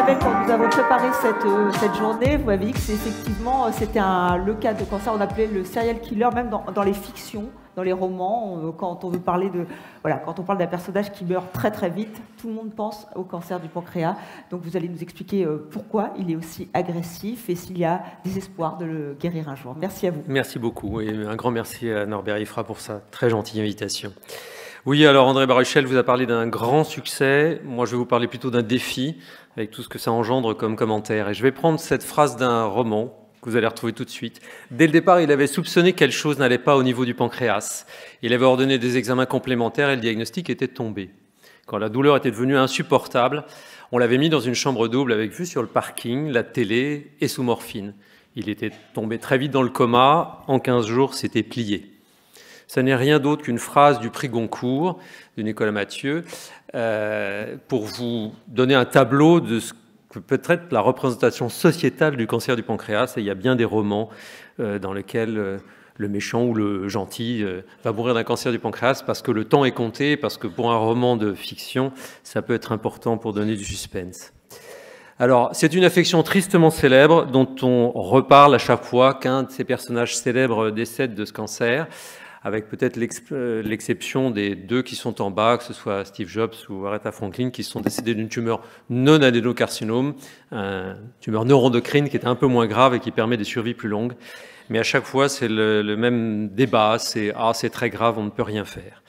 Isabelle, quand nous avons préparé cette journée, vous m'avez dit que c'était le cas de cancer, on appelait le serial killer, même dans les fictions, dans les romans, quand on veut parler quand on parle d'un personnage qui meurt très très vite, tout le monde pense au cancer du pancréas. Donc vous allez nous expliquer pourquoi il est aussi agressif et s'il y a des espoirs de le guérir un jour. Merci à vous. Merci beaucoup et un grand merci à Norbert Ifra pour sa très gentille invitation. Oui, alors André Baruchel vous a parlé d'un grand succès. Moi, je vais vous parler plutôt d'un défi, avec tout ce que ça engendre comme commentaire. Et je vais prendre cette phrase d'un roman que vous allez retrouver tout de suite. Dès le départ, il avait soupçonné que quelque chose n'allait pas au niveau du pancréas. Il avait ordonné des examens complémentaires et le diagnostic était tombé. Quand la douleur était devenue insupportable, on l'avait mis dans une chambre double avec vue sur le parking, la télé et sous morphine. Il était tombé très vite dans le coma. En 15 jours, c'était plié. Ça n'est rien d'autre qu'une phrase du prix Goncourt de Nicolas Mathieu pour vous donner un tableau de ce que peut être la représentation sociétale du cancer du pancréas. Et il y a bien des romans dans lesquels le méchant ou le gentil va mourir d'un cancer du pancréas parce que le temps est compté, parce que pour un roman de fiction, ça peut être important pour donner du suspense. Alors, c'est une affection tristement célèbre dont on reparle à chaque fois qu'un de ces personnages célèbres décède de ce cancer, avec peut-être l'exception des deux qui sont en bas, que ce soit Steve Jobs ou Aretha Franklin, qui sont décédés d'une tumeur non adénocarcinome, une tumeur neuroendocrine qui est un peu moins grave et qui permet des survies plus longues. Mais à chaque fois, c'est le même débat, c'est très grave, on ne peut rien faire.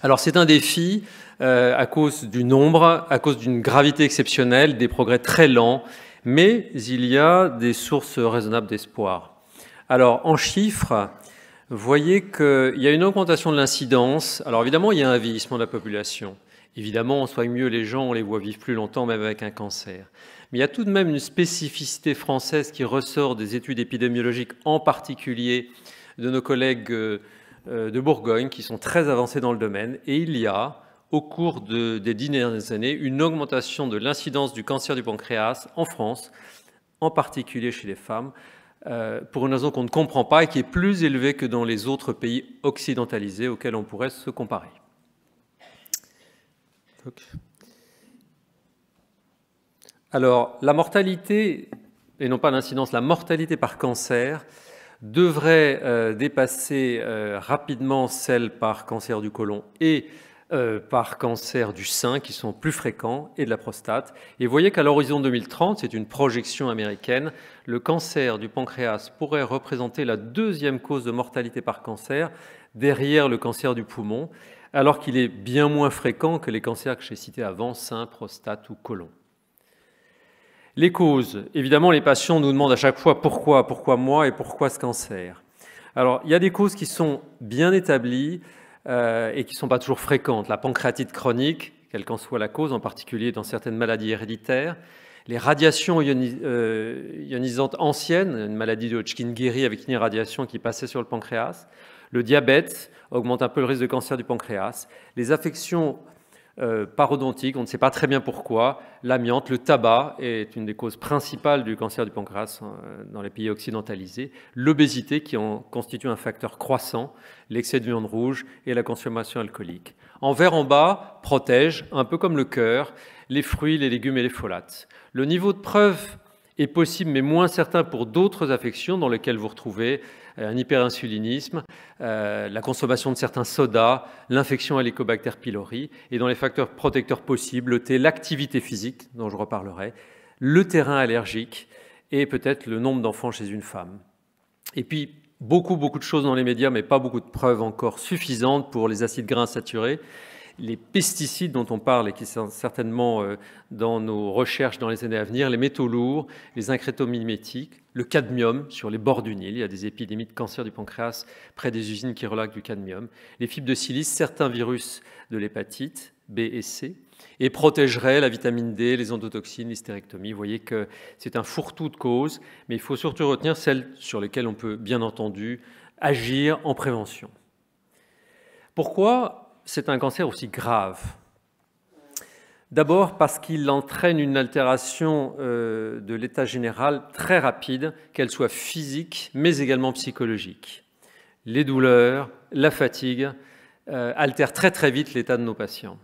Alors c'est un défi à cause du nombre, à cause d'une gravité exceptionnelle, des progrès très lents, mais il y a des sources raisonnables d'espoir. Alors en chiffres, vous voyez qu'il y a une augmentation de l'incidence. Alors évidemment, il y a un vieillissement de la population. Évidemment, on soigne mieux les gens, on les voit vivre plus longtemps, même avec un cancer. Mais il y a tout de même une spécificité française qui ressort des études épidémiologiques, en particulier de nos collègues de Bourgogne, qui sont très avancés dans le domaine. Et il y a, au cours des 10 dernières années, une augmentation de l'incidence du cancer du pancréas en France, en particulier chez les femmes, pour une raison qu'on ne comprend pas et qui est plus élevée que dans les autres pays occidentalisés auxquels on pourrait se comparer. Alors, la mortalité, et non pas l'incidence, la mortalité par cancer devrait dépasser rapidement celle par cancer du côlon et par cancer du sein, qui sont plus fréquents, et de la prostate. Et vous voyez qu'à l'horizon 2030, c'est une projection américaine, le cancer du pancréas pourrait représenter la deuxième cause de mortalité par cancer, derrière le cancer du poumon, alors qu'il est bien moins fréquent que les cancers que j'ai cités avant, sein, prostate ou côlon. Les causes, évidemment, les patients nous demandent à chaque fois pourquoi moi et pourquoi ce cancer. Alors, il y a des causes qui sont bien établies, et qui ne sont pas toujours fréquentes. La pancréatite chronique, quelle qu'en soit la cause, en particulier dans certaines maladies héréditaires. Les radiations ionisantes anciennes, une maladie de Hodgkin guérie avec une irradiation qui passait sur le pancréas. Le diabète augmente un peu le risque de cancer du pancréas. Les affections parodontiques, on ne sait pas très bien pourquoi. L'amiante, le tabac est une des causes principales du cancer du pancréas dans les pays occidentalisés. L'obésité qui en constitue un facteur croissant, l'excès de viande rouge et la consommation alcoolique. En vert en bas, protège, un peu comme le cœur, les fruits, les légumes et les folates. Le niveau de preuve est possible, mais moins certain pour d'autres affections dans lesquelles vous retrouvez un hyperinsulinisme, la consommation de certains sodas, l'infection à l'Helicobacter pylori, et dans les facteurs protecteurs possibles, le thé, l'activité physique, dont je reparlerai, le terrain allergique et peut-être le nombre d'enfants chez une femme. Et puis, beaucoup de choses dans les médias, mais pas beaucoup de preuves encore suffisantes pour les acides gras insaturés. Les pesticides dont on parle et qui sont certainement dans nos recherches dans les années à venir, les métaux lourds, les incrétomimétiques, le cadmium sur les bords du Nil. Il y a des épidémies de cancer du pancréas près des usines qui relaxent du cadmium. Les fibres de silice, certains virus de l'hépatite B et C, et protégeraient la vitamine D, les endotoxines, l'hystérectomie. Vous voyez que c'est un fourre-tout de causes, mais il faut surtout retenir celles sur lesquelles on peut bien entendu agir en prévention. Pourquoi c'est un cancer aussi grave? D'abord parce qu'il entraîne une altération de l'état général très rapide, qu'elle soit physique, mais également psychologique. Les douleurs, la fatigue altèrent très vite l'état de nos patients.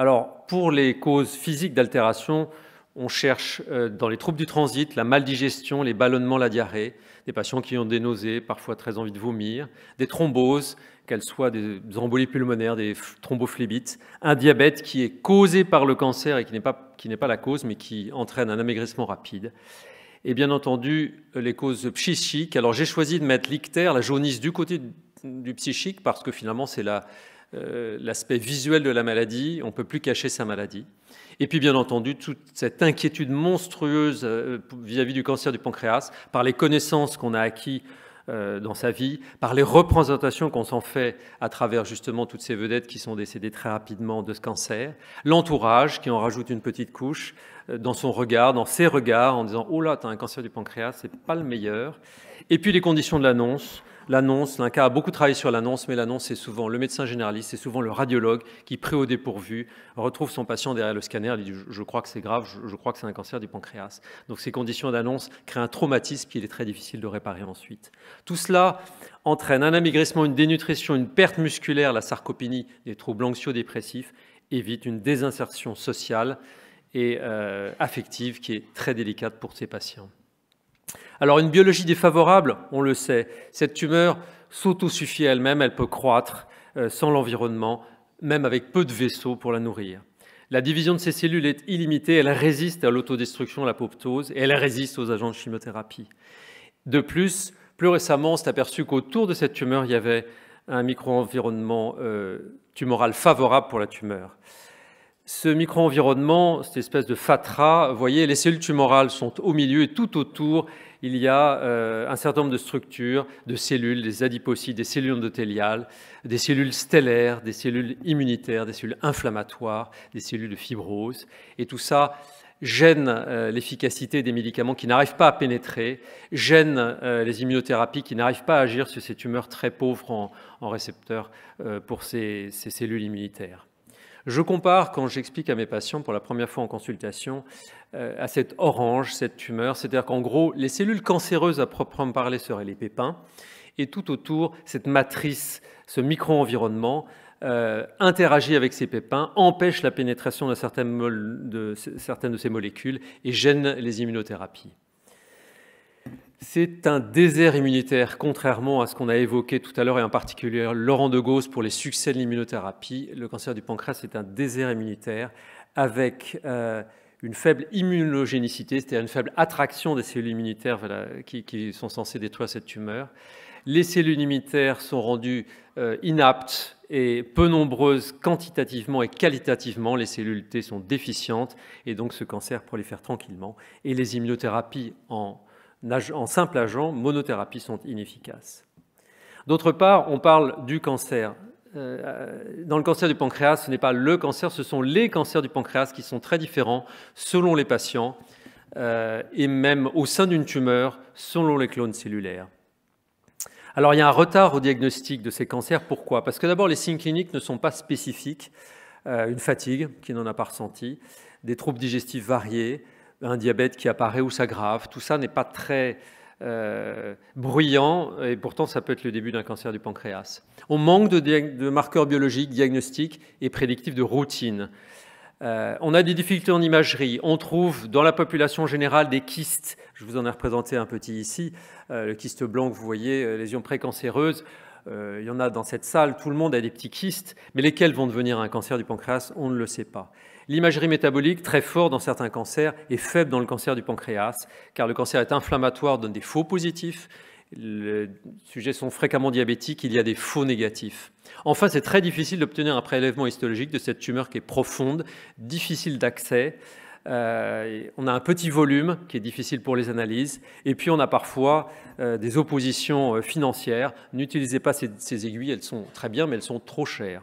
Alors, pour les causes physiques d'altération, on cherche dans les troubles du transit, la maldigestion, les ballonnements, la diarrhée, des patients qui ont des nausées, parfois très envie de vomir, des thromboses, qu'elles soient des embolies pulmonaires, des thrombophlébites, un diabète qui est causé par le cancer et qui n'est pas la cause, mais qui entraîne un amaigrissement rapide. Et bien entendu, les causes psychiques. Alors j'ai choisi de mettre l'ictère, la jaunisse, du côté du psychique, parce que finalement c'est l'aspect visuel de la maladie, on ne peut plus cacher sa maladie. Et puis bien entendu, toute cette inquiétude monstrueuse vis-à-vis du cancer du pancréas, par les connaissances qu'on a acquises dans sa vie, par les représentations qu'on s'en fait à travers justement toutes ces vedettes qui sont décédées très rapidement de ce cancer, l'entourage qui en rajoute une petite couche dans son regard, dans ses regards, en disant « Oh là, tu as un cancer du pancréas, c'est pas le meilleur ». Et puis les conditions de l'annonce. L'annonce, l'INCa a beaucoup travaillé sur l'annonce, mais l'annonce, c'est souvent le médecin généraliste, c'est souvent le radiologue qui, pris au dépourvu, retrouve son patient derrière le scanner, il dit « Je crois que c'est grave, je crois que c'est un cancer du pancréas ». Donc ces conditions d'annonce créent un traumatisme qu'il est très difficile de réparer ensuite. Tout cela entraîne un amaigrissement, une dénutrition, une perte musculaire, la sarcopénie, des troubles anxio-dépressifs, évite une désinsertion sociale et affective qui est très délicate pour ces patients. Alors une biologie défavorable, on le sait, cette tumeur s'autosuffit elle-même, elle peut croître sans l'environnement, même avec peu de vaisseaux pour la nourrir. La division de ces cellules est illimitée, elle résiste à l'autodestruction, à l'apoptose, et elle résiste aux agents de chimiothérapie. De plus récemment, on s'est aperçu qu'autour de cette tumeur, il y avait un micro-environnement tumoral favorable pour la tumeur. Ce micro-environnement, cette espèce de fatras, vous voyez, les cellules tumorales sont au milieu et tout autour, il y a un certain nombre de structures, de cellules, des adipocytes, des cellules endothéliales, des cellules stellaires, des cellules immunitaires, des cellules inflammatoires, des cellules de fibrose. Et tout ça gêne l'efficacité des médicaments qui n'arrivent pas à pénétrer, gêne les immunothérapies qui n'arrivent pas à agir sur ces tumeurs très pauvres en récepteurs pour ces cellules immunitaires. Je compare, quand j'explique à mes patients pour la première fois en consultation, à cette orange, cette tumeur, c'est-à-dire qu'en gros, les cellules cancéreuses à proprement parler seraient les pépins, et tout autour, cette matrice, ce micro-environnement, interagit avec ces pépins, empêche la pénétration de certaines de ces molécules et gêne les immunothérapies. C'est un désert immunitaire, contrairement à ce qu'on a évoqué tout à l'heure, et en particulier Laurent de Gauss pour les succès de l'immunothérapie. Le cancer du pancréas est un désert immunitaire avec une faible immunogénicité, c'est-à-dire une faible attraction des cellules immunitaires qui sont censées détruire cette tumeur. Les cellules immunitaires sont rendues inaptes et peu nombreuses quantitativement et qualitativement. Les cellules T sont déficientes et donc ce cancer prolifère tranquillement. Et les immunothérapies en simple agent, monothérapie, sont inefficaces. D'autre part, on parle du cancer. Dans le cancer du pancréas, ce n'est pas le cancer, ce sont les cancers du pancréas qui sont très différents selon les patients et même au sein d'une tumeur selon les clones cellulaires. Alors il y a un retard au diagnostic de ces cancers. Pourquoi? Parce que d'abord les signes cliniques ne sont pas spécifiques. Une fatigue qui n'en a pas ressenti, des troubles digestifs variés, un diabète qui apparaît ou s'aggrave, tout ça n'est pas très bruyant et pourtant ça peut être le début d'un cancer du pancréas. On manque de marqueurs biologiques, diagnostiques et prédictifs de routine. On a des difficultés en imagerie, on trouve dans la population générale des kystes, je vous en ai représenté un petit ici, le kyste blanc que vous voyez, lésion précancéreuse, il y en a dans cette salle, tout le monde a des petits kystes, mais lesquels vont devenir un cancer du pancréas, on ne le sait pas. L'imagerie métabolique, très fort dans certains cancers, est faible dans le cancer du pancréas, car le cancer est inflammatoire, donne des faux positifs. Les sujets sont fréquemment diabétiques, il y a des faux négatifs. Enfin, c'est très difficile d'obtenir un prélèvement histologique de cette tumeur qui est profonde, difficile d'accès. On a un petit volume qui est difficile pour les analyses. Et puis, on a parfois des oppositions financières. N'utilisez pas ces aiguilles, elles sont très bien, mais elles sont trop chères.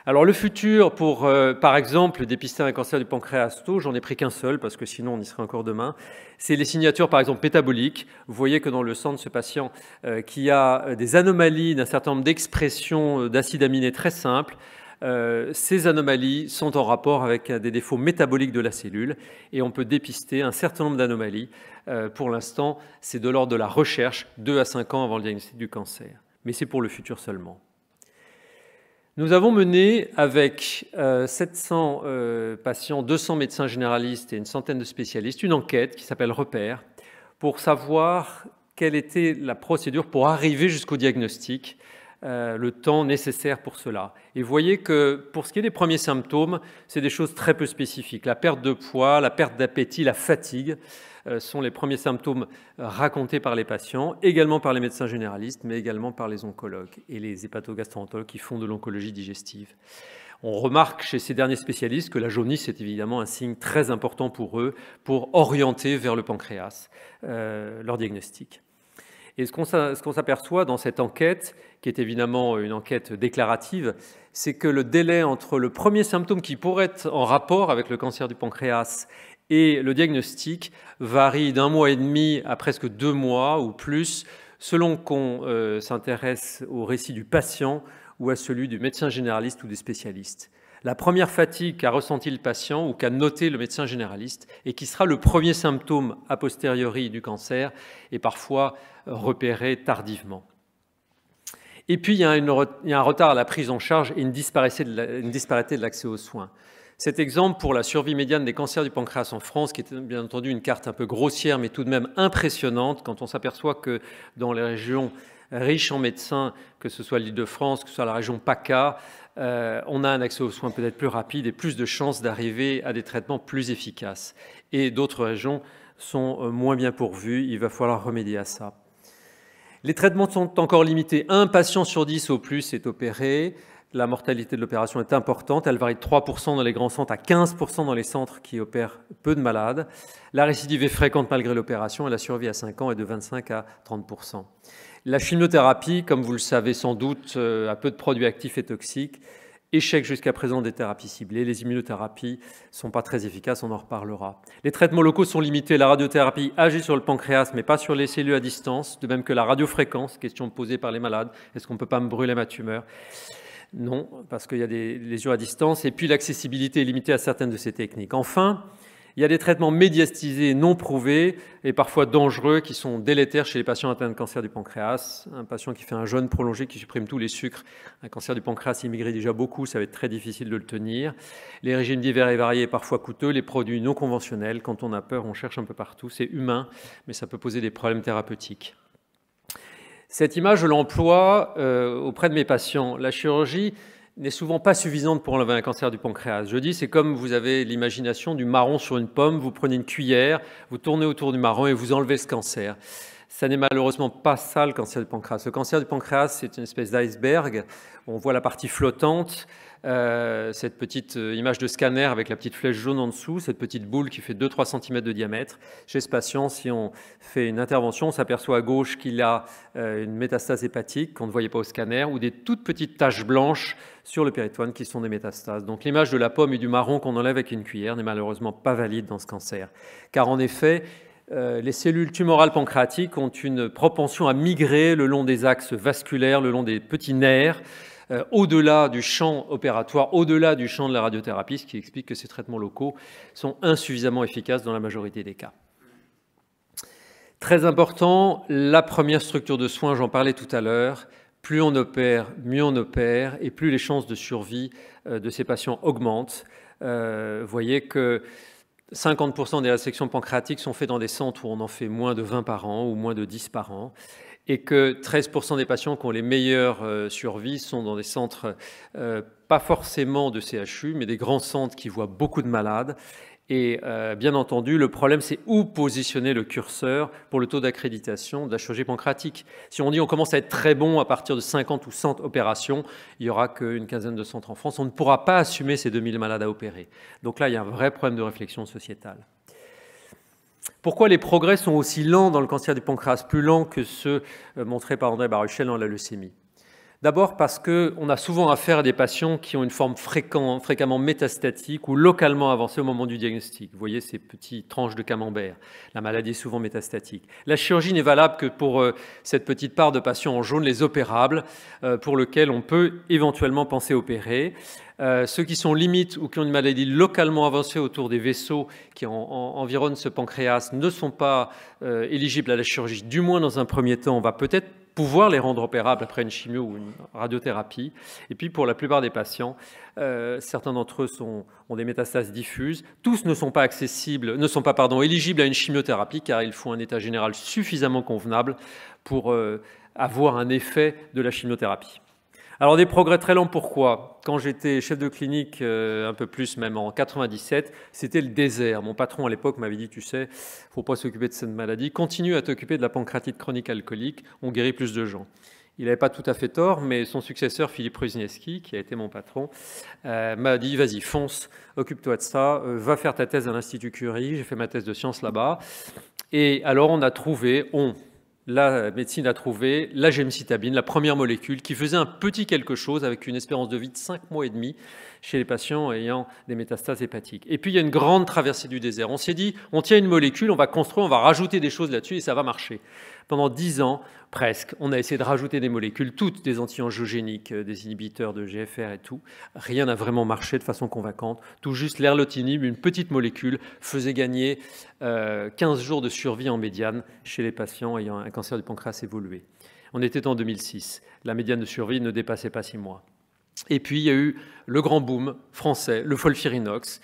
Alors le futur pour, par exemple, dépister un cancer du pancréas tôt, j'en ai pris qu'un seul parce que sinon on y serait encore demain, c'est les signatures par exemple métaboliques. Vous voyez que dans le sang de ce patient qui a des anomalies d'un certain nombre d'expressions d'acides aminés très simples, ces anomalies sont en rapport avec des défauts métaboliques de la cellule et on peut dépister un certain nombre d'anomalies. Pour l'instant, c'est de l'ordre de la recherche, 2 à 5 ans avant le diagnostic du cancer. Mais c'est pour le futur seulement. Nous avons mené avec 700 patients, 200 médecins généralistes et une centaine de spécialistes, une enquête qui s'appelle Repère, pour savoir quelle était la procédure pour arriver jusqu'au diagnostic, le temps nécessaire pour cela. Et vous voyez que pour ce qui est des premiers symptômes, c'est des choses très peu spécifiques. La perte de poids, la perte d'appétit, la fatigue sont les premiers symptômes racontés par les patients, également par les médecins généralistes, mais également par les oncologues et les hépatogastroentérologues qui font de l'oncologie digestive. On remarque chez ces derniers spécialistes que la jaunisse est évidemment un signe très important pour eux, pour orienter vers le pancréas leur diagnostic. Et ce qu'on s'aperçoit dans cette enquête, qui est évidemment une enquête déclarative, c'est que le délai entre le premier symptôme qui pourrait être en rapport avec le cancer du pancréas et le diagnostic varie d'1 mois et demi à presque 2 mois ou plus, selon qu'on s'intéresse au récit du patient ou à celui du médecin généraliste ou des spécialistes. La première fatigue qu'a ressenti le patient ou qu'a noté le médecin généraliste et qui sera le premier symptôme a posteriori du cancer est parfois repéré tardivement. Et puis, il y a un retard à la prise en charge et une disparité de l'accès aux soins. Cet exemple pour la survie médiane des cancers du pancréas en France, qui est bien entendu une carte un peu grossière, mais tout de même impressionnante, quand on s'aperçoit que dans les régions riches en médecins, que ce soit l'Île-de-France, que ce soit la région PACA, on a un accès aux soins peut-être plus rapide et plus de chances d'arriver à des traitements plus efficaces. Et d'autres régions sont moins bien pourvues, il va falloir remédier à ça. Les traitements sont encore limités. 1 patient sur 10 au plus est opéré. La mortalité de l'opération est importante. Elle varie de 3% dans les grands centres à 15% dans les centres qui opèrent peu de malades. La récidive est fréquente malgré l'opération et la survie à 5 ans est de 25 à 30%. La chimiothérapie, comme vous le savez sans doute, a peu de produits actifs et toxiques. Échec jusqu'à présent des thérapies ciblées. Les immunothérapies ne sont pas très efficaces, on en reparlera. Les traitements locaux sont limités. La radiothérapie agit sur le pancréas, mais pas sur les cellules à distance, de même que la radiofréquence, question posée par les malades. Est-ce qu'on ne peut pas me brûler ma tumeur ? Non, parce qu'il y a des lésions à distance. Et puis l'accessibilité est limitée à certaines de ces techniques. Enfin, il y a des traitements médiatisés non prouvés et parfois dangereux qui sont délétères chez les patients atteints de cancer du pancréas. Un patient qui fait un jeûne prolongé, qui supprime tous les sucres, un cancer du pancréas, il maigrit déjà beaucoup, ça va être très difficile de le tenir. Les régimes divers et variés, parfois coûteux, les produits non conventionnels, quand on a peur, on cherche un peu partout. C'est humain, mais ça peut poser des problèmes thérapeutiques. Cette image, je l'emploie auprès de mes patients. La chirurgie n'est souvent pas suffisante pour enlever un cancer du pancréas. Je dis, c'est comme vous avez l'imagination du marron sur une pomme, vous prenez une cuillère, vous tournez autour du marron et vous enlevez ce cancer. Ça n'est malheureusement pas ça le cancer du pancréas. Le cancer du pancréas, c'est une espèce d'iceberg. On voit la partie flottante, cette petite image de scanner avec la petite flèche jaune en dessous, cette petite boule qui fait 2-3 cm de diamètre. Chez ce patient, si on fait une intervention, on s'aperçoit à gauche qu'il a une métastase hépatique qu'on ne voyait pas au scanner ou des toutes petites taches blanches sur le péritoine qui sont des métastases. Donc l'image de la pomme et du marron qu'on enlève avec une cuillère n'est malheureusement pas valide dans ce cancer. Car en effet, les cellules tumorales pancréatiques ont une propension à migrer le long des axes vasculaires, le long des petits nerfs, au-delà du champ opératoire, au-delà du champ de la radiothérapie, ce qui explique que ces traitements locaux sont insuffisamment efficaces dans la majorité des cas. Très important, la première structure de soins, j'en parlais tout à l'heure, plus on opère, mieux on opère, et plus les chances de survie de ces patients augmentent. Vous voyez que 50% des résections pancréatiques sont faites dans des centres où on en fait moins de 20 par an ou moins de 10 par an, et que 13% des patients qui ont les meilleures survies sont dans des centres, pas forcément de CHU, mais des grands centres qui voient beaucoup de malades. Et bien entendu, le problème, c'est où positionner le curseur pour le taux d'accréditation de la chirurgie pancréatique. Si on dit on commence à être très bon à partir de 50 ou 100 opérations, il n'y aura qu'une quinzaine de centres en France. On ne pourra pas assumer ces 2000 malades à opérer. Donc là, il y a un vrai problème de réflexion sociétale. Pourquoi les progrès sont aussi lents dans le cancer du pancréas, plus lents que ceux montrés par André Baruchel dans la leucémie? D'abord parce qu'on a souvent affaire à des patients qui ont une forme fréquemment métastatique ou localement avancée au moment du diagnostic. Vous voyez ces petites tranches de camembert. La maladie est souvent métastatique. La chirurgie n'est valable que pour cette petite part de patients en jaune, les opérables, pour lesquels on peut éventuellement penser opérer. Ceux qui sont limites ou qui ont une maladie localement avancée autour des vaisseaux qui environnent ce pancréas ne sont pas éligibles à la chirurgie. Du moins, dans un premier temps, on va peut-être pouvoir les rendre opérables après une chimio ou une radiothérapie. Et puis pour la plupart des patients, certains d'entre eux ont des métastases diffuses. Tous ne sont pas éligibles à une chimiothérapie car il faut un état général suffisamment convenable pour avoir un effet de la chimiothérapie. Alors des progrès très lents, pourquoi? Quand j'étais chef de clinique, un peu plus même en 97, c'était le désert. Mon patron à l'époque m'avait dit, tu sais, il ne faut pas s'occuper de cette maladie, continue à t'occuper de la pancréatite chronique alcoolique, on guérit plus de gens. Il n'avait pas tout à fait tort, mais son successeur, Philippe Rusniewski, qui a été mon patron, m'a dit, vas-y, fonce, occupe-toi de ça, va faire ta thèse à l'Institut Curie, j'ai fait ma thèse de sciences là-bas. Et alors la médecine a trouvé la gemcitabine, la première molécule qui faisait un petit quelque chose avec une espérance de vie de 5 mois et demi chez les patients ayant des métastases hépatiques. Et puis il y a une grande traversée du désert. On s'est dit, on tient une molécule, on va construire, on va rajouter des choses là-dessus et ça va marcher. Pendant 10 ans, presque, on a essayé de rajouter des molécules, toutes des anti-angiogéniques, des inhibiteurs de GFR et tout. Rien n'a vraiment marché de façon convaincante. Tout juste l'erlotinib, une petite molécule, faisait gagner 15 jours de survie en médiane chez les patients ayant un cancer du pancréas évolué. On était en 2006. La médiane de survie ne dépassait pas 6 mois. Et puis, il y a eu le grand boom français, le FOLFIRINOX,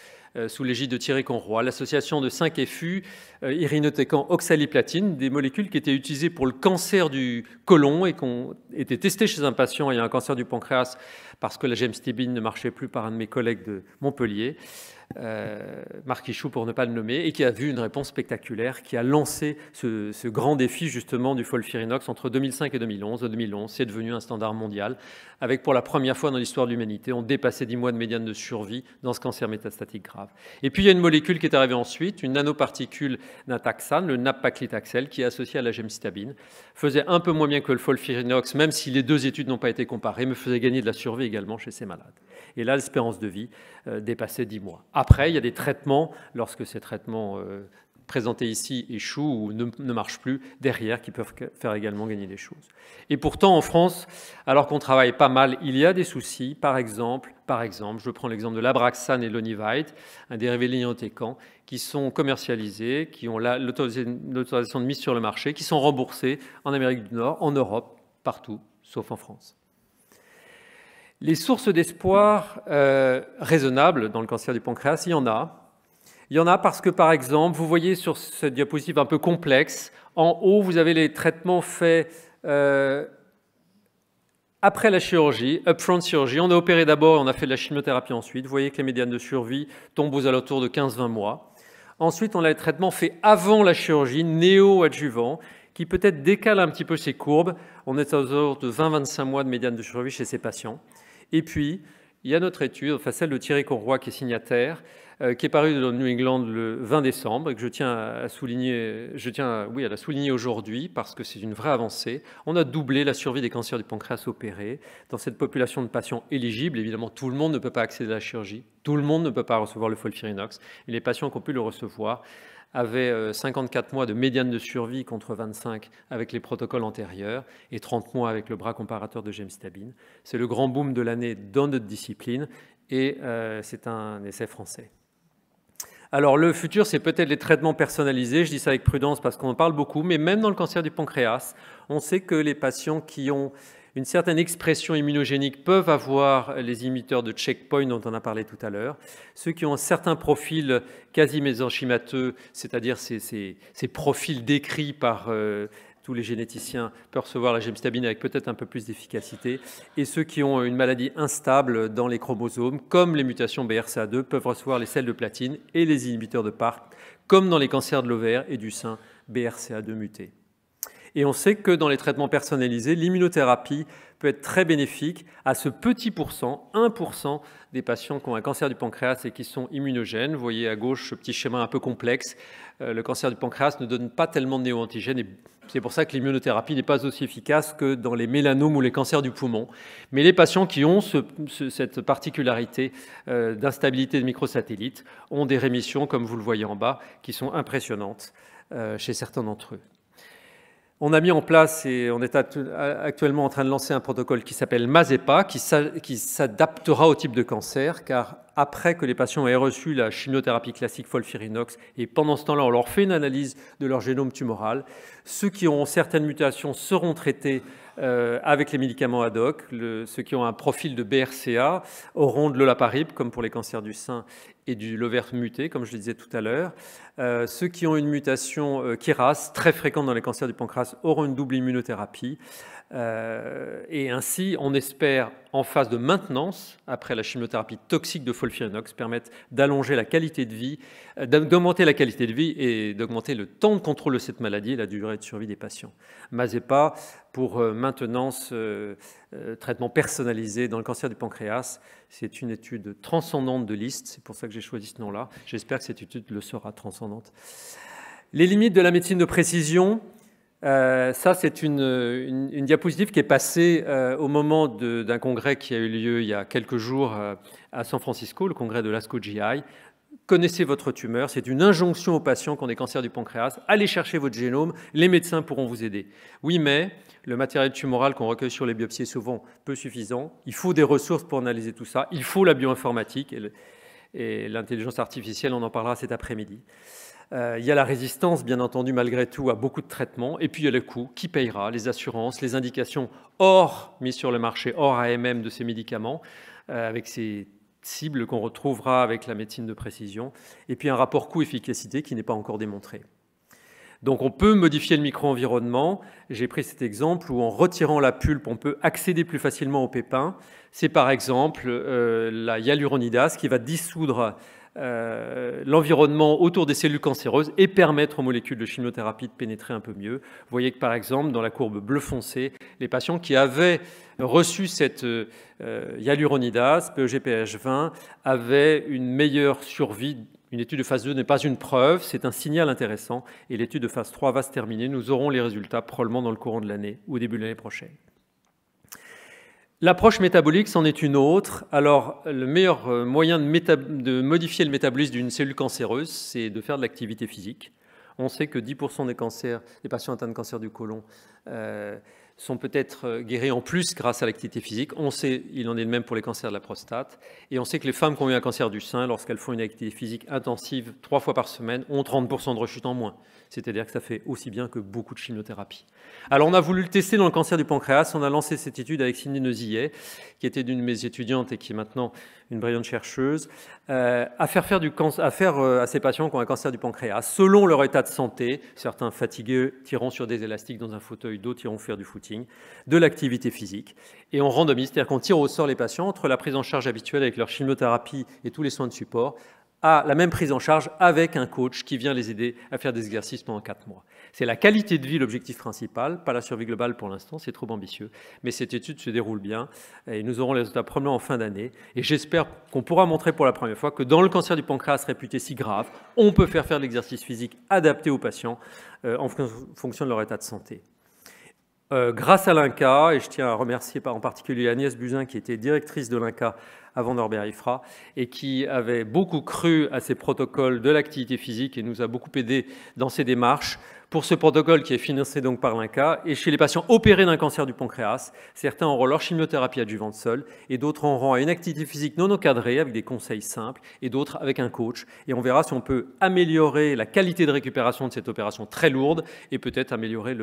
sous l'égide de Thierry Conroy, l'association de 5 FU, irinotecan, oxaliplatine, des molécules qui étaient utilisées pour le cancer du côlon et qui ont été testées chez un patient ayant un cancer du pancréas parce que la gemcitabine ne marchait plus par un de mes collègues de Montpellier, Marc Ichou pour ne pas le nommer, et qui a vu une réponse spectaculaire, qui a lancé ce grand défi justement du FOLFIRINOX entre 2005 et 2011. En 2011, c'est devenu un standard mondial, avec pour la première fois dans l'histoire de l'humanité, on dépassait 10 mois de médiane de survie dans ce cancer métastatique grave. Et puis il y a une molécule qui est arrivée ensuite, une nanoparticule d'un taxane, le nab-paclitaxel, qui est associé à la gemcitabine, faisait un peu moins bien que le FOLFIRINOX, même si les deux études n'ont pas été comparées, mais faisait gagner de la survie également chez ces malades. Et là, l'espérance de vie dépassait 10 mois. Après, il y a des traitements, lorsque ces traitements présentés ici échouent ou ne marchent plus, derrière, qui peuvent faire également gagner des choses. Et pourtant, en France, alors qu'on travaille pas mal, il y a des soucis. Par exemple, je prends l'exemple de l'Abraxane et l'Onivyde, un dérivé de l'irinotecan, qui sont commercialisés, qui ont l'autorisation de mise sur le marché, qui sont remboursés en Amérique du Nord, en Europe, partout, sauf en France. Les sources d'espoir raisonnables dans le cancer du pancréas, il y en a. Il y en a parce que, par exemple, vous voyez sur cette diapositive un peu complexe, en haut, vous avez les traitements faits après la chirurgie, upfront chirurgie. On a opéré d'abord et on a fait de la chimiothérapie ensuite. Vous voyez que les médianes de survie tombent aux alentours de 15-20 mois. Ensuite, on a les traitements faits avant la chirurgie, néo-adjuvants, qui peut-être décalent un petit peu ces courbes. On est aux alentours de 20-25 mois de médiane de survie chez ces patients. Et puis, il y a notre étude, enfin celle de Thierry Conroy qui est signataire, qui est parue dans New England le 20 décembre et que je tiens à la souligner aujourd'hui parce que c'est une vraie avancée. On a doublé la survie des cancers du pancréas opérés dans cette population de patients éligibles. Évidemment, tout le monde ne peut pas accéder à la chirurgie, tout le monde ne peut pas recevoir le FOLFIRINOX. Et les patients qui ont pu le recevoir avaient 54 mois de médiane de survie contre 25 avec les protocoles antérieurs et 30 mois avec le bras comparateur de gemcitabine. C'est le grand boom de l'année dans notre discipline et c'est un essai français. Alors le futur, c'est peut-être les traitements personnalisés. Je dis ça avec prudence parce qu'on en parle beaucoup, mais même dans le cancer du pancréas, on sait que les patients qui ont une certaine expression immunogénique peuvent avoir les inhibiteurs de checkpoint dont on a parlé tout à l'heure. Ceux qui ont un certain profil quasi mésenchymateux, c'est-à-dire ces profils décrits par tous les généticiens, peuvent recevoir la gemcitabine avec peut-être un peu plus d'efficacité. Et ceux qui ont une maladie instable dans les chromosomes, comme les mutations BRCA2, peuvent recevoir les sels de platine et les inhibiteurs de PARP, comme dans les cancers de l'ovaire et du sein BRCA2 mutés. Et on sait que dans les traitements personnalisés, l'immunothérapie peut être très bénéfique à ce petit pourcent, 1% des patients qui ont un cancer du pancréas et qui sont immunogènes. Vous voyez à gauche ce petit schéma un peu complexe. Le cancer du pancréas ne donne pas tellement de néo-antigènes et c'est pour ça que l'immunothérapie n'est pas aussi efficace que dans les mélanomes ou les cancers du poumon. Mais les patients qui ont cette particularité d'instabilité de microsatellites ont des rémissions, comme vous le voyez en bas, qui sont impressionnantes chez certains d'entre eux. On a mis en place et on est actuellement en train de lancer un protocole qui s'appelle MAZEPA, qui s'adaptera au type de cancer, car après que les patients aient reçu la chimiothérapie classique FOLFIRINOX, et pendant ce temps-là, on leur fait une analyse de leur génome tumoral. Ceux qui ont certaines mutations seront traités avec les médicaments ad hoc. Ceux qui ont un profil de BRCA auront de l'olaparib, comme pour les cancers du sein et du l'ovaire muté, comme je le disais tout à l'heure. Ceux qui ont une mutation KRAS, très fréquente dans les cancers du pancréas, auront une double immunothérapie. Et ainsi, on espère, en phase de maintenance, après la chimiothérapie toxique de FOLFIRINOX, permettre d'allonger la qualité de vie, d'augmenter la qualité de vie et d'augmenter le temps de contrôle de cette maladie et la durée de survie des patients. Mazepa, pour maintenance, traitement personnalisé dans le cancer du pancréas, c'est une étude transcendante de liste, c'est pour ça que j'ai choisi ce nom-là. J'espère que cette étude le sera transcendante. Les limites de la médecine de précision. Ça, c'est une diapositive qui est passée au moment d'un congrès qui a eu lieu il y a quelques jours à San Francisco, le congrès de l'ASCO GI. Connaissez votre tumeur, c'est une injonction aux patients qui ont des cancers du pancréas. Allez chercher votre génome, les médecins pourront vous aider. Oui, mais le matériel tumoral qu'on recueille sur les biopsies est souvent peu suffisant. Il faut des ressources pour analyser tout ça. Il faut la bioinformatique et l'intelligence artificielle, on en parlera cet après-midi. Il y a la résistance, bien entendu, malgré tout, à beaucoup de traitements. Et puis, il y a le coût. Qui payera? Les assurances, les indications hors mises sur le marché, hors AMM de ces médicaments, avec ces cibles qu'on retrouvera avec la médecine de précision. Et puis, un rapport coût-efficacité qui n'est pas encore démontré. Donc, on peut modifier le micro-environnement. J'ai pris cet exemple où, en retirant la pulpe, on peut accéder plus facilement aux pépins. C'est par exemple la hyaluronidase qui va dissoudre l'environnement autour des cellules cancéreuses et permettre aux molécules de chimiothérapie de pénétrer un peu mieux. Vous voyez que par exemple, dans la courbe bleu foncé, les patients qui avaient reçu cette hyaluronidase, PEG-PH20, avaient une meilleure survie. Une étude de phase 2 n'est pas une preuve, c'est un signal intéressant. Et l'étude de phase 3 va se terminer. Nous aurons les résultats probablement dans le courant de l'année ou au début de l'année prochaine. L'approche métabolique, c'en est une autre. Alors, le meilleur moyen de modifier le métabolisme d'une cellule cancéreuse, c'est de faire de l'activité physique. On sait que 10% des cancers, des patients atteints de cancer du côlon, sont peut-être guéris en plus grâce à l'activité physique. On sait, il en est de même pour les cancers de la prostate. Et on sait que les femmes qui ont eu un cancer du sein, lorsqu'elles font une activité physique intensive 3 fois par semaine, ont 30% de rechute en moins. C'est-à-dire que ça fait aussi bien que beaucoup de chimiothérapie. Alors on a voulu le tester dans le cancer du pancréas. On a lancé cette étude avec Cindy Nezillet, qui était d'une de mes étudiantes et qui est maintenant une brillante chercheuse, à faire à ces patients qui ont un cancer du pancréas, selon leur état de santé, certains fatigués tirant sur des élastiques dans un fauteuil, d'autres iront faire du footing, de l'activité physique. Et on randomise, c'est-à-dire qu'on tire au sort les patients entre la prise en charge habituelle avec leur chimiothérapie et tous les soins de support, à la même prise en charge avec un coach qui vient les aider à faire des exercices pendant 4 mois. C'est la qualité de vie l'objectif principal, pas la survie globale pour l'instant, c'est trop ambitieux. Mais cette étude se déroule bien et nous aurons les résultats probablement en fin d'année. Et j'espère qu'on pourra montrer pour la première fois que dans le cancer du pancréas réputé si grave, on peut faire de l'exercice physique adapté aux patients en fonction de leur état de santé. Grâce à l'INCA, et je tiens à remercier en particulier Agnès Buzyn qui était directrice de l'INCA avant Norbert Ifra et qui avait beaucoup cru à ces protocoles de l'activité physique et nous a beaucoup aidé dans ces démarches. Pour ce protocole qui est financé donc par l'INCA, et chez les patients opérés d'un cancer du pancréas, certains auront leur chimiothérapie adjuvante seule et d'autres auront une activité physique non encadrée avec des conseils simples et d'autres avec un coach. Et on verra si on peut améliorer la qualité de récupération de cette opération très lourde et peut-être améliorer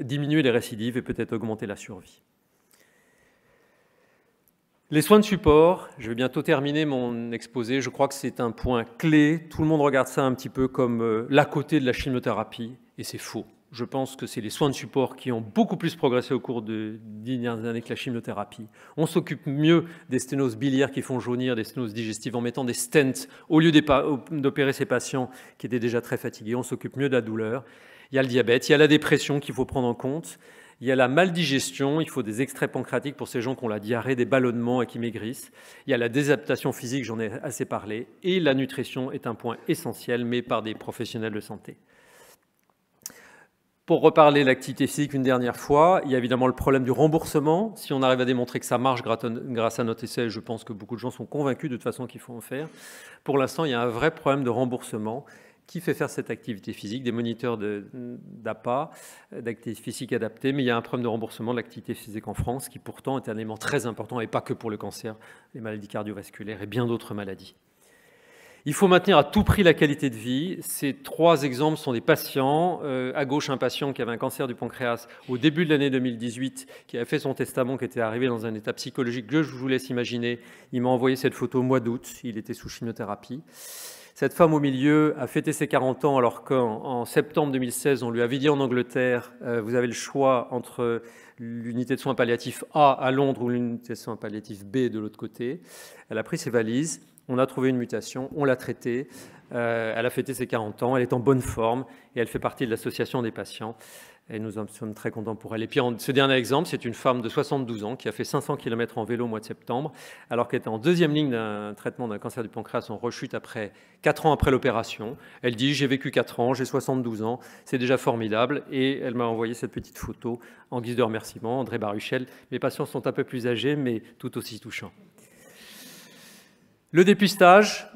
diminuer les récidives et peut-être augmenter la survie. Les soins de support, je vais bientôt terminer mon exposé, je crois que c'est un point clé. Tout le monde regarde ça un petit peu comme l'à côté de la chimiothérapie, et c'est faux. Je pense que c'est les soins de support qui ont beaucoup plus progressé au cours des dernières années que la chimiothérapie. On s'occupe mieux des sténoses biliaires qui font jaunir, des sténoses digestives en mettant des stents au lieu d'opérer ces patients qui étaient déjà très fatigués. On s'occupe mieux de la douleur. Il y a le diabète, il y a la dépression qu'il faut prendre en compte. Il y a la maldigestion, il faut des extraits pancréatiques pour ces gens qui ont la diarrhée, des ballonnements et qui maigrissent. Il y a la désadaptation physique, j'en ai assez parlé. Et la nutrition est un point essentiel, mais par des professionnels de santé. Pour reparler de l'activité physique une dernière fois, il y a évidemment le problème du remboursement. Si on arrive à démontrer que ça marche grâce à notre essai, je pense que beaucoup de gens sont convaincus de toute façon qu'il faut en faire. Pour l'instant, il y a un vrai problème de remboursement qui fait faire cette activité physique, des moniteurs d'APA, d'activité physique adaptée, mais il y a un problème de remboursement de l'activité physique en France qui pourtant est un élément très important et pas que pour le cancer, les maladies cardiovasculaires et bien d'autres maladies. Il faut maintenir à tout prix la qualité de vie. Ces 3 exemples sont des patients. À gauche, un patient qui avait un cancer du pancréas au début de l'année 2018, qui avait fait son testament, qui était arrivé dans un état psychologique que je vous laisse imaginer. Il m'a envoyé cette photo au mois d'août. Il était sous chimiothérapie. Cette femme au milieu a fêté ses 40 ans alors qu'en septembre 2016, on lui avait dit en Angleterre, vous avez le choix entre l'unité de soins palliatifs A à Londres ou l'unité de soins palliatifs B de l'autre côté. Elle a pris ses valises, on a trouvé une mutation, on l'a traitée, elle a fêté ses 40 ans, elle est en bonne forme et elle fait partie de l'association des patients. Et nous sommes très contents pour elle. Et puis, ce dernier exemple, c'est une femme de 72 ans qui a fait 500 km en vélo au mois de septembre, alors qu'elle était en 2e ligne d'un traitement d'un cancer du pancréas en rechute 4 ans après l'opération. Elle dit « J'ai vécu 4 ans, j'ai 72 ans, c'est déjà formidable ». Et elle m'a envoyé cette petite photo en guise de remerciement. André Baruchel, mes patients sont un peu plus âgés, mais tout aussi touchants. Le dépistage,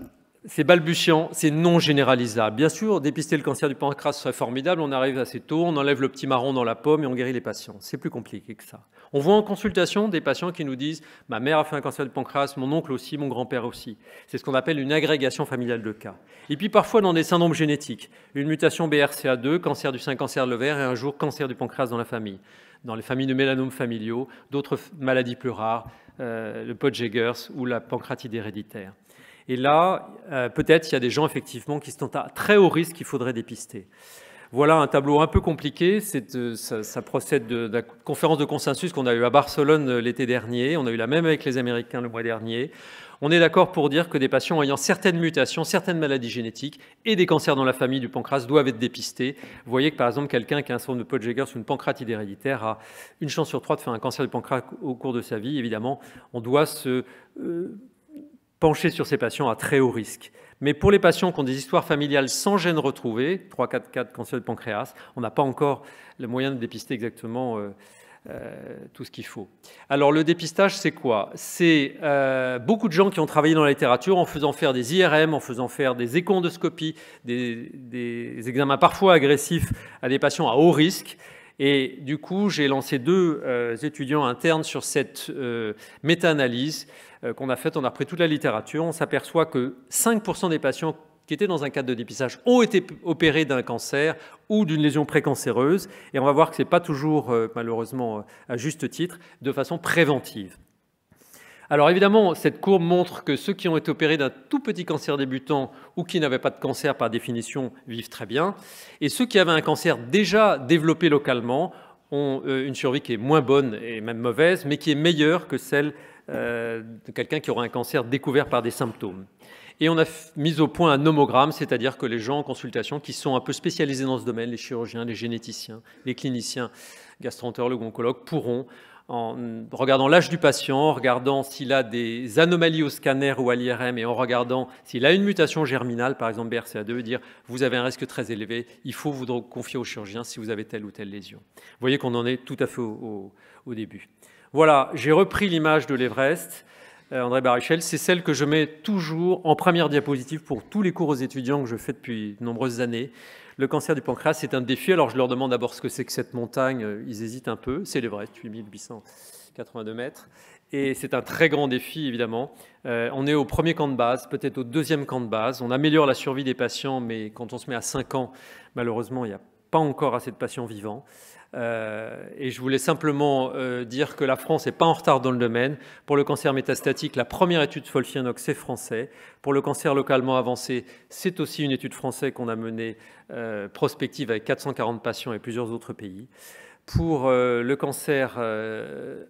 c'est balbutiant, c'est non généralisable. Bien sûr, dépister le cancer du pancréas serait formidable, on arrive assez tôt, on enlève le petit marron dans la pomme et on guérit les patients. C'est plus compliqué que ça. On voit en consultation des patients qui nous disent « Ma mère a fait un cancer du pancréas, mon oncle aussi, mon grand-père aussi ». C'est ce qu'on appelle une agrégation familiale de cas. Et puis parfois dans des syndromes génétiques, une mutation BRCA2, cancer du sein, cancer de l'ovaire et un jour cancer du pancréas dans la famille. Dans les familles de mélanomes familiaux, d'autres maladies plus rares, le Pott-Jägers ou la pancréatite héréditaire. Et là, peut-être il y a des gens effectivement qui sont à très haut risque qu'il faudrait dépister. Voilà un tableau un peu compliqué. Ça procède de la conférence de consensus qu'on a eue à Barcelone l'été dernier. On a eu la même avec les Américains le mois dernier. On est d'accord pour dire que des patients ayant certaines mutations, certaines maladies génétiques et des cancers dans la famille du pancréas doivent être dépistés. Vous voyez que par exemple, quelqu'un qui a un syndrome de Pott-Jägers ou une pancréatite héréditaire a une chance sur 3 de faire un cancer du pancréas au cours de sa vie. Évidemment, on doit se pencher sur ces patients à très haut risque. Mais pour les patients qui ont des histoires familiales sans gènes retrouvés, 3-4 cas de cancer du pancréas, on n'a pas encore le moyen de dépister exactement tout ce qu'il faut. Alors le dépistage, c'est quoi? C'est beaucoup de gens qui ont travaillé dans la littérature en faisant faire des IRM, en faisant faire des échoendoscopies, des examens parfois agressifs à des patients à haut risque. Et du coup, j'ai lancé 2 étudiants internes sur cette méta-analyse qu'on a faite. On a repris toute la littérature. On s'aperçoit que 5% des patients qui étaient dans un cadre de dépistage ont été opérés d'un cancer ou d'une lésion précancéreuse. Et on va voir que ce n'est pas toujours, malheureusement, à juste titre, de façon préventive. Alors évidemment, cette courbe montre que ceux qui ont été opérés d'un tout petit cancer débutant ou qui n'avaient pas de cancer par définition vivent très bien. Et ceux qui avaient un cancer déjà développé localement ont une survie qui est moins bonne et même mauvaise, mais qui est meilleure que celle de quelqu'un qui aura un cancer découvert par des symptômes. Et on a mis au point un nomogramme, c'est-à-dire que les gens en consultation qui sont un peu spécialisés dans ce domaine, les chirurgiens, les généticiens, les cliniciens, gastroentérologues ou oncologues, pourront, en regardant l'âge du patient, en regardant s'il a des anomalies au scanner ou à l'IRM et en regardant s'il a une mutation germinale, par exemple BRCA2, dire vous avez un risque très élevé, il faut vous confier au chirurgien si vous avez telle ou telle lésion. Vous voyez qu'on en est tout à fait au début. Voilà, j'ai repris l'image de l'Everest. André Baruchel, c'est celle que je mets toujours en première diapositive pour tous les cours aux étudiants que je fais depuis de nombreuses années. Le cancer du pancréas, c'est un défi. Alors, je leur demande d'abord ce que c'est que cette montagne. Ils hésitent un peu. C'est l'Everest, 8882 mètres. Et c'est un très grand défi, évidemment. On est au premier camp de base, peut-être au 2e camp de base. On améliore la survie des patients, mais quand on se met à 5 ans, malheureusement, il n'y a pas encore assez de patients vivants. Et je voulais simplement dire que la France n'est pas en retard dans le domaine. Pour le cancer métastatique, la première étude Folfianox, c'est français. Pour le cancer localement avancé, c'est aussi une étude française qu'on a menée prospective avec 440 patients et plusieurs autres pays. Pour le cancer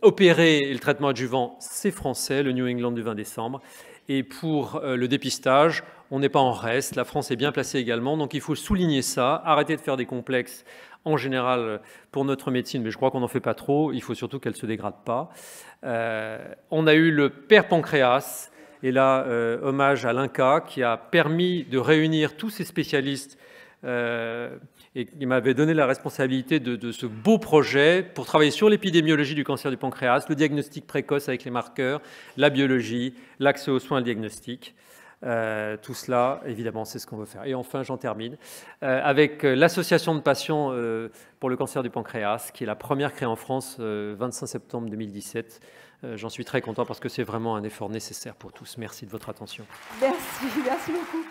opéré et le traitement adjuvant, c'est français, le New England du 20 décembre. Et pour le dépistage, on n'est pas en reste. La France est bien placée également. Donc il faut souligner ça, arrêter de faire des complexes en général pour notre médecine, mais je crois qu'on n'en fait pas trop. Il faut surtout qu'elle ne se dégrade pas. On a eu le père pancréas, et là, hommage à l'INCA, qui a permis de réunir tous ces spécialistes et qui m'avait donné la responsabilité de ce beau projet pour travailler sur l'épidémiologie du cancer du pancréas, le diagnostic précoce avec les marqueurs, la biologie, l'accès aux soins, le diagnostic. Tout cela, évidemment, c'est ce qu'on veut faire. Et enfin, j'en termine avec l'association de patients pour le cancer du pancréas, qui est la première créée en France, 25 septembre 2017. J'en suis très content parce que c'est vraiment un effort nécessaire pour tous. Merci de votre attention. Merci beaucoup.